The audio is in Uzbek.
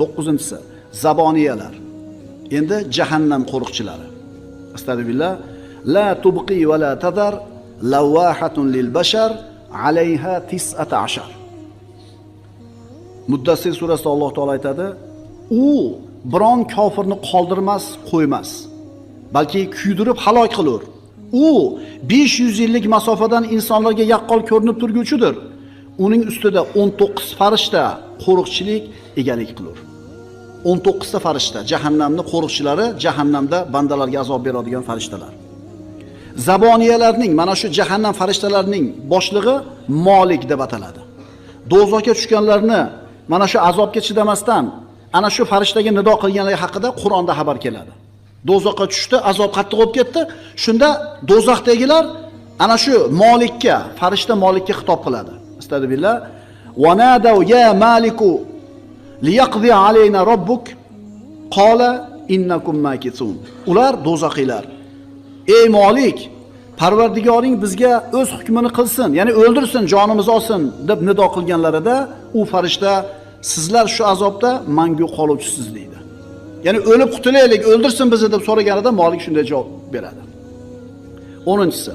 9-si zaboniyalar. Endi jahannam qo'riqchilari. Astagfirullah. La tubqi va la tadar lawahatun lil bashar alayha 19. Muddassir surasida Alloh taolo aytadi, u biron kofirni qoldirmas, qo'ymas, balki kuydirib halok qilur. U 500 yillik masofadan insonlarga yaqqol ko'rinib turguchidir. Uning ustida 19 farishta qo'riqchilik egalik qilur. 19 ta farishta jahannamning qo'riqchilari, jahannamda bandalarga azob beradigan farishtalar. Zaboniyalarning, mana shu jahannam farishtalarining boshlig'i Molik deb ataladi. Do'zaxga tushganlarni mana shu azobga chidamasdan ana shu farishtaga nido qilganligi haqida Qur'onda xabar keladi. Do'zaxga tushdi, azob qattiq bo'lib ketdi. Shunda do'zaxdagilar ana shu Molikka, farishta Molikka xitob qiladi. Astagfirullah. Wa nadaw ya maliku liyaqdi alayna robbuk qala innakum makithun. Ular do'zaxiylar. Ey Molik, Parvardigoring bizga o'z hukmini qilsin, ya'ni o'ldirsin, jonimizni olsin deb nido qilganlarida u farishta sizlar shu azobda mangu qoluvchisiz deydi. Ya'ni o'lib qutulaylik, o'ldirsin bizni deb so'raganida Molik shunday javob beradi. 10-si